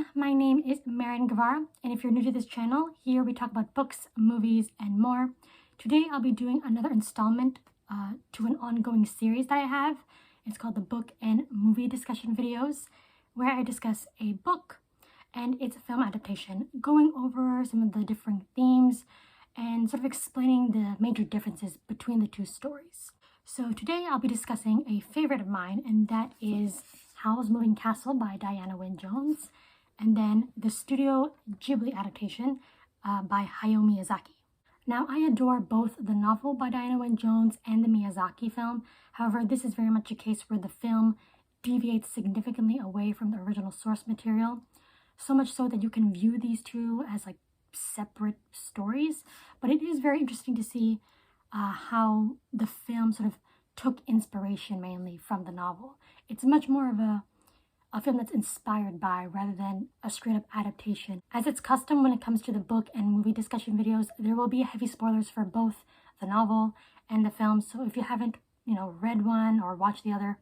everyone, my name is Marian Guevara, and if you're new to this channel, here we talk about books, movies, and more. Today I'll be doing another installment to an ongoing series that I have. It's called the Book and Movie Discussion Videos, where I discuss a book and its film adaptation, going over some of the different themes and sort of explaining the major differences between the two stories. So today I'll be discussing a favorite of mine, and that is Howl's Moving Castle by Diana Wynne Jones, and then the Studio Ghibli adaptation by Hayao Miyazaki. Now, I adore both the novel by Diana Wynne Jones and the Miyazaki film. However, this is very much a case where the film deviates significantly away from the original source material, so much so that you can view these two as like separate stories. But it is very interesting to see how the film sort of took inspiration mainly from the novel. It's much more of a film that's inspired by rather than a straight up adaptation. As it's custom when it comes to the book and movie discussion videos, there will be heavy spoilers for both the novel and the film. So if you haven't, read one or watched the other,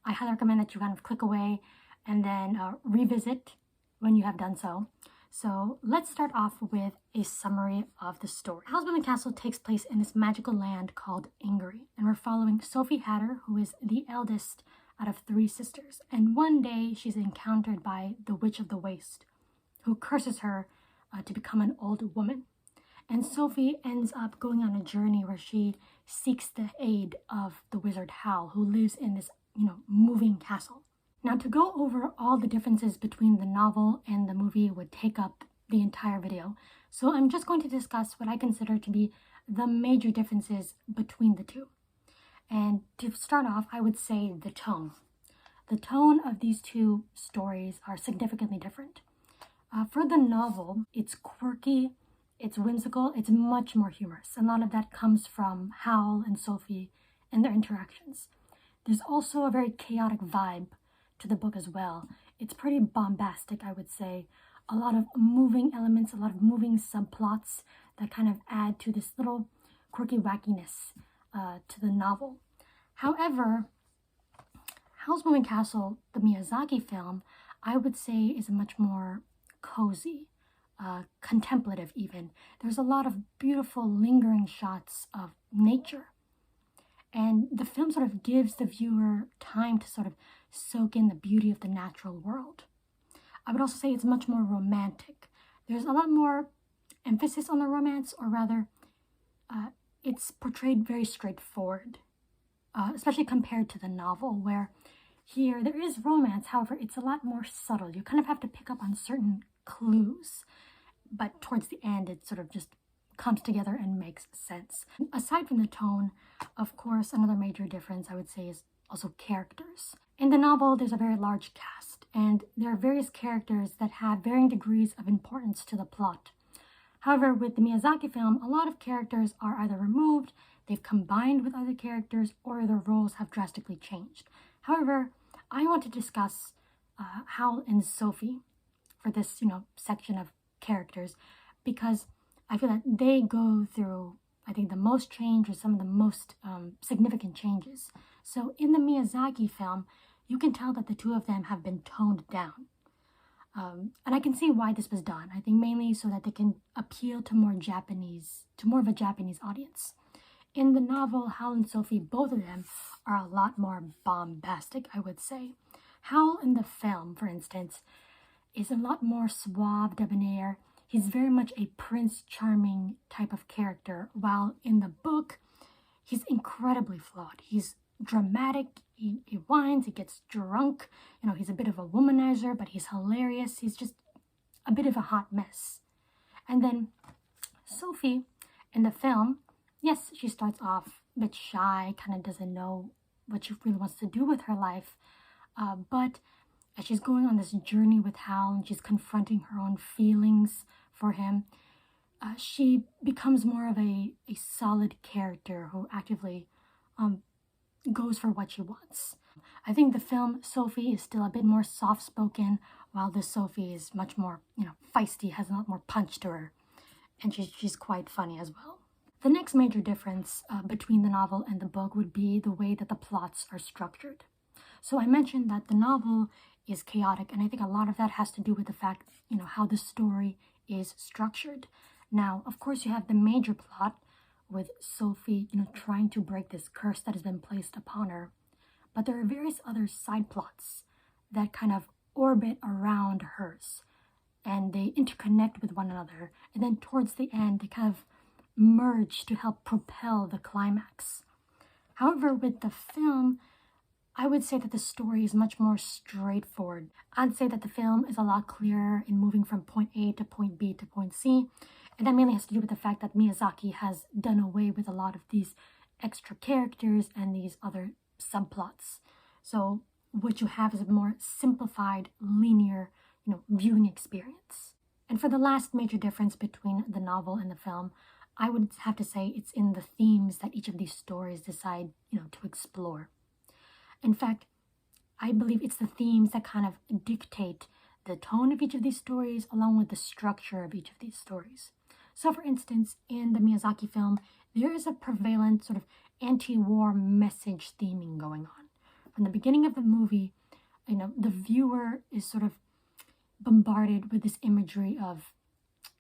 I highly recommend that you kind of click away and then revisit when you have done so. So let's start off with a summary of the story. Howl's Moving Castle takes place in this magical land called Ingary, and we're following Sophie Hatter, who is the eldest out of 3 sisters. And one day she's encountered by the Witch of the Waste, who curses her to become an old woman. And Sophie ends up going on a journey where she seeks the aid of the wizard Howl, who lives in this, moving castle. Now, to go over all the differences between the novel and the movie would take up the entire video. So I'm just going to discuss what I consider to be the major differences between the two. And to start off, I would say the tone. The tone of these two stories are significantly different. For the novel, it's quirky, it's whimsical, it's much more humorous. A lot of that comes from Howl and Sophie and their interactions. There's also a very chaotic vibe to the book as well. It's pretty bombastic, I would say. A lot of moving elements, a lot of moving subplots that kind of add to this little quirky wackiness to the novel. However, Howl's Moving Castle, the Miyazaki film, I would say is much more cozy, contemplative even. There's a lot of beautiful lingering shots of nature. And the film sort of gives the viewer time to sort of soak in the beauty of the natural world. I would also say it's much more romantic. There's a lot more emphasis on the romance, or rather, it's portrayed very straightforward, especially compared to the novel, where here there is romance. However, it's a lot more subtle. You kind of have to pick up on certain clues, but towards the end, it sort of just comes together and makes sense. Aside from the tone, of course, another major difference I would say is also characters. In the novel, there's a very large cast, and there are various characters that have varying degrees of importance to the plot. However, with the Miyazaki film, a lot of characters are either removed, they've combined with other characters, or their roles have drastically changed. However, I want to discuss Howl and Sophie for this, section of characters, because I feel that they go through, I think, the most change, or some of the most significant changes. So in the Miyazaki film, you can tell that the two of them have been toned down. And I can see why this was done. I think mainly so that they can appeal to more of a Japanese audience. In the novel, Howl and Sophie, both of them are a lot more bombastic, I would say. Howl in the film, for instance, is a lot more suave, debonair. He's very much a Prince Charming type of character, while in the book, he's incredibly flawed. He's dramatic, he whines, he gets drunk, he's a bit of a womanizer, but he's hilarious. He's just a bit of a hot mess. And then Sophie in the film, yes, she starts off a bit shy, kind of doesn't know what she really wants to do with her life, but as she's going on this journey with Howl and she's confronting her own feelings for him, she becomes more of a solid character who actively goes for what she wants. I think the film Sophie is still a bit more soft-spoken, while this Sophie is much more, feisty, has a lot more punch to her, and she's quite funny as well. The next major difference between the novel and the book would be the way that the plots are structured. So I mentioned that the novel is chaotic. And I think a lot of that has to do with the fact, how the story is structured. Now, of course, you have the major plot with Sophie, trying to break this curse that has been placed upon her. But there are various other side plots that kind of orbit around hers, and they interconnect with one another. And then towards the end, they kind of merge to help propel the climax. However, with the film, I would say that the story is much more straightforward. I'd say that the film is a lot clearer in moving from point A to point B to point C. And that mainly has to do with the fact that Miyazaki has done away with a lot of these extra characters and these other subplots. So what you have is a more simplified, linear, viewing experience. And for the last major difference between the novel and the film, I would have to say it's in the themes that each of these stories decide, to explore. In fact, I believe it's the themes that kind of dictate the tone of each of these stories along with the structure of each of these stories. So for instance, in the Miyazaki film, there is a prevalent sort of anti-war message theming going on. From the beginning of the movie, the viewer is sort of bombarded with this imagery of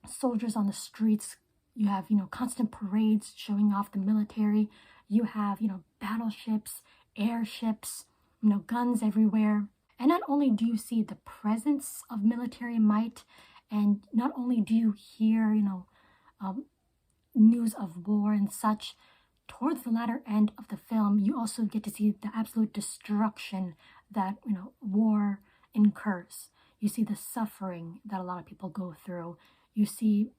soldiers on the streets. You have, constant parades showing off the military. You have, battleships, airships, guns everywhere. And not only do you see the presence of military might, and not only do you hear, news of war and such, towards the latter end of the film, you also get to see the absolute destruction that, war incurs. You see the suffering that a lot of people go through. You see,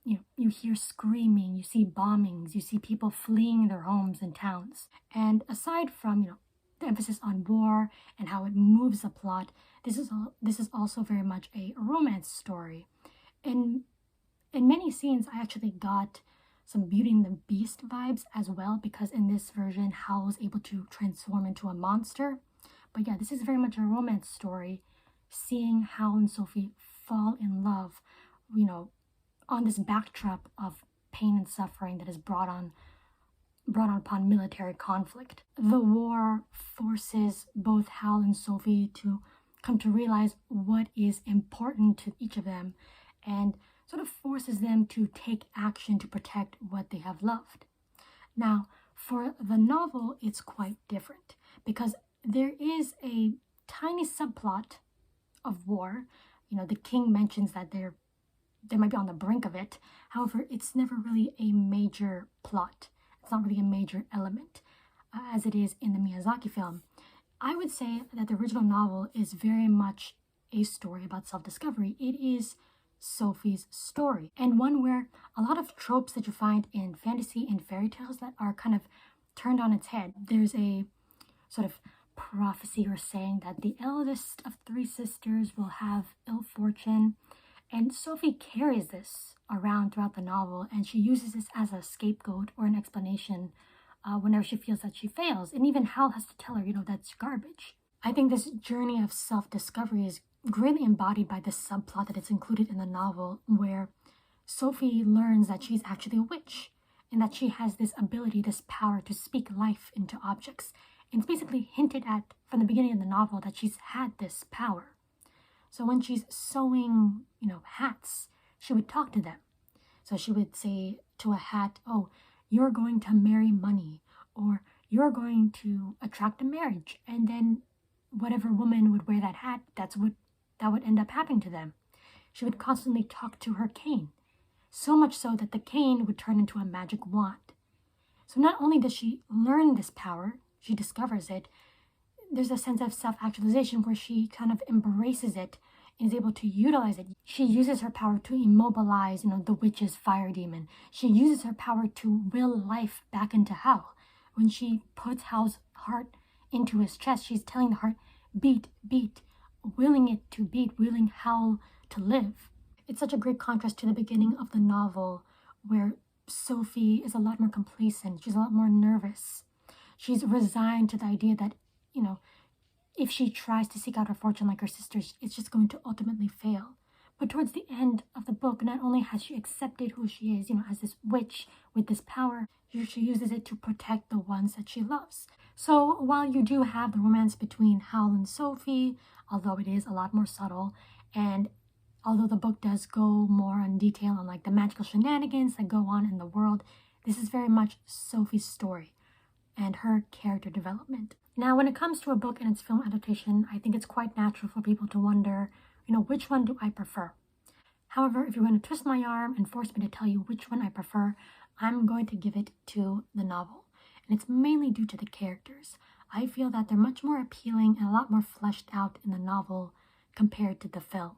you hear screaming, you see bombings, you see people fleeing their homes and towns. And aside from, the emphasis on war and how it moves the plot, this is also very much a romance story. In many scenes, I actually got some Beauty and the Beast vibes as well, because in this version, Howl is able to transform into a monster. But yeah, this is very much a romance story, seeing Howl and Sophie fall in love, on this backdrop of pain and suffering that is brought on upon military conflict. The war forces both Howl and Sophie to come to realize what is important to each of them, and sort of forces them to take action to protect what they have loved. Now, for the novel, it's quite different, because there is a tiny subplot of war. The king mentions that they might be on the brink of it. However, it's never really a major plot. It's not really a major element, as it is in the Miyazaki film. I would say that the original novel is very much a story about self-discovery. It is Sophie's story, and one where a lot of tropes that you find in fantasy and fairy tales that are kind of turned on its head. There's a sort of prophecy or saying that the eldest of three sisters will have ill fortune, and Sophie carries this around throughout the novel, and she uses this as a scapegoat or an explanation whenever she feels that she fails. And even Howl has to tell her, that's garbage. I think this journey of self-discovery is greatly embodied by this subplot that is included in the novel, where Sophie learns that she's actually a witch, and that she has this ability, this power to speak life into objects. And it's basically hinted at from the beginning of the novel that she's had this power. So when she's sewing, hats, she would talk to them. So she would say to a hat, "Oh, you're going to marry money," or "You're going to attract a marriage." And then whatever woman would wear that hat, that would end up happening to them. She would constantly talk to her cane, so much so that the cane would turn into a magic wand. So not only does she learn this power, she discovers it, there's a sense of self-actualization where she kind of embraces it and is able to utilize it. She uses her power to immobilize, the witch's fire demon. She uses her power to will life back into Howl. When she puts Howl's heart into his chest, she's telling the heart, "Beat, beat," willing it to beat, willing Howl to live. It's such a great contrast to the beginning of the novel, where Sophie is a lot more complacent. She's a lot more nervous. She's resigned to the idea that, if she tries to seek out her fortune like her sisters, it's just going to ultimately fail. But towards the end of the book, not only has she accepted who she is, as this witch with this power, she uses it to protect the ones that she loves. So while you do have the romance between Howl and Sophie, although it is a lot more subtle, and although the book does go more in detail on like the magical shenanigans that go on in the world, this is very much Sophie's story and her character development. Now, when it comes to a book and its film adaptation, I think it's quite natural for people to wonder, which one do I prefer? However, if you're going to twist my arm and force me to tell you which one I prefer, I'm going to give it to the novel. And it's mainly due to the characters. I feel that they're much more appealing and a lot more fleshed out in the novel compared to the film.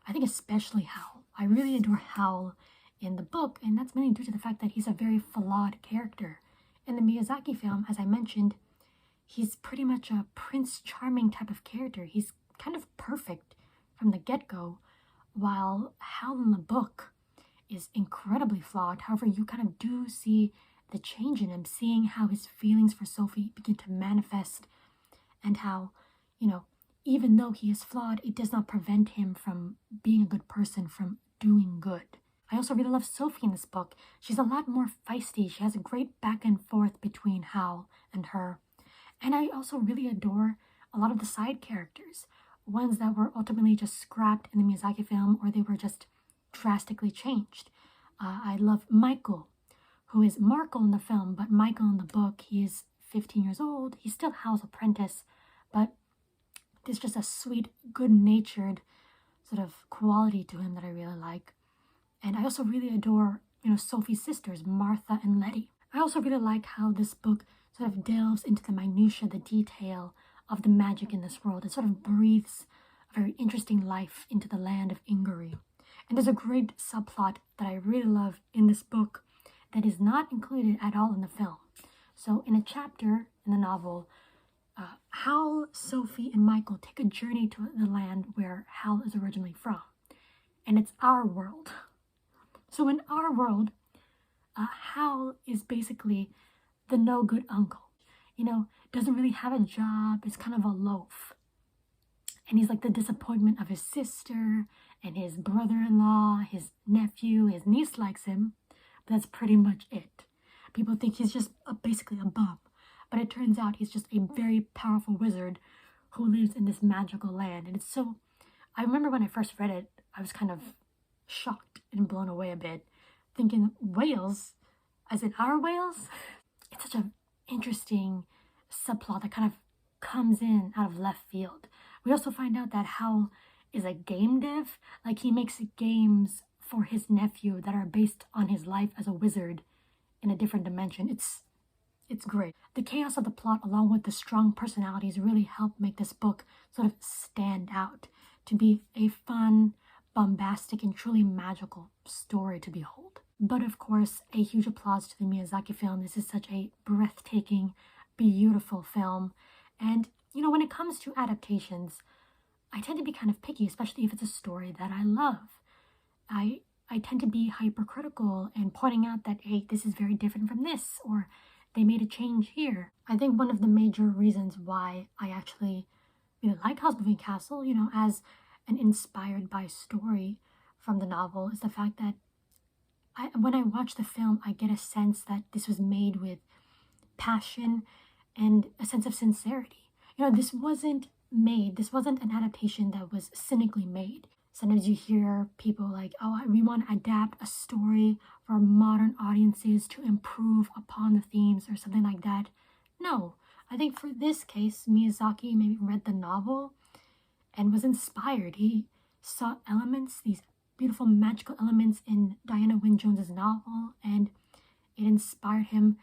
I think especially Howl. I really adore Howl in the book, and that's mainly due to the fact that he's a very flawed character. In the Miyazaki film, as I mentioned, he's pretty much a Prince Charming type of character. He's kind of perfect from the get-go, while Howl in the book is incredibly flawed. However, you kind of do see the change in him, seeing how his feelings for Sophie begin to manifest, and how, even though he is flawed, it does not prevent him from being a good person, from doing good. I also really love Sophie in this book. She's a lot more feisty. She has a great back and forth between Howl and her. And I also really adore a lot of the side characters, ones that were ultimately just scrapped in the Miyazaki film, or they were just drastically changed. I love Michael, who is Markle in the film, but Michael in the book, he is 15 years old. He's still Howl's apprentice, but there's just a sweet, good-natured sort of quality to him that I really like. And I also really adore, Sophie's sisters, Martha and Letty. I also really like how this book sort of delves into the minutiae, the detail of the magic in this world. It sort of breathes a very interesting life into the land of Ingary. And there's a great subplot that I really love in this book that is not included at all in the film. So in a chapter in the novel, Howl, Sophie, and Michael take a journey to the land where Howl is originally from. And it's our world. So in our world, Howl is basically the no-good uncle. Doesn't really have a job, is kind of a loaf. And he's like the disappointment of his sister and his brother-in-law, his nephew, his niece likes him, but that's pretty much it. People think he's just basically a bum, but it turns out he's just a very powerful wizard who lives in this magical land. And I remember when I first read it, I was kind of shocked and blown away a bit, thinking, Wales? As in our Wales? It's such an interesting subplot that kind of comes in out of left field. We also find out that Howl is a game dev. Like, he makes games for his nephew that are based on his life as a wizard in a different dimension. It's great. The chaos of the plot, along with the strong personalities, really help make this book sort of stand out to be a fun, bombastic, and truly magical story to behold. But of course, a huge applause to the Miyazaki film. This is such a breathtaking, beautiful film. And, when it comes to adaptations, I tend to be kind of picky, especially if it's a story that I love. I tend to be hypercritical and pointing out that, hey, this is very different from this, or they made a change here. I think one of the major reasons why I actually like Howl's Moving Castle, as an inspired by story from the novel, is the fact that when I watch the film, I get a sense that this was made with passion and a sense of sincerity. This wasn't an adaptation that was cynically made. Sometimes you hear people like, we want to adapt a story for modern audiences to improve upon the themes or something like that. No, I think for this case, Miyazaki maybe read the novel and was inspired. He saw these beautiful magical elements in Diana Wynne Jones' novel, and it inspired him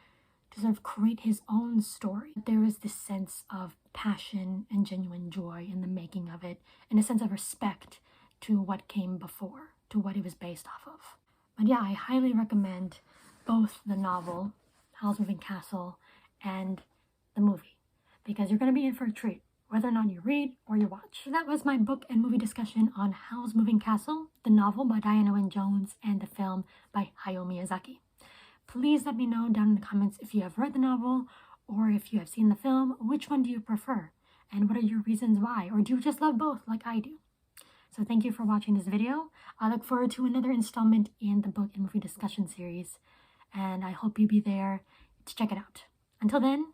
to sort of create his own story. There was this sense of passion and genuine joy in the making of it, and a sense of respect to what came before, to what it was based off of. But yeah, I highly recommend both the novel, Howl's Moving Castle, and the movie, because you're going to be in for a treat, whether or not you read or you watch. So that was my book and movie discussion on Howl's Moving Castle, the novel by Diana Wynne Jones, and the film by Hayao Miyazaki. Please let me know down in the comments if you have read the novel, or if you have seen the film, which one do you prefer? And what are your reasons why? Or do you just love both like I do? So thank you for watching this video. I look forward to another installment in the book and movie discussion series, and I hope you'll be there to check it out. Until then,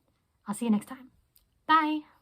I'll see you next time. Bye!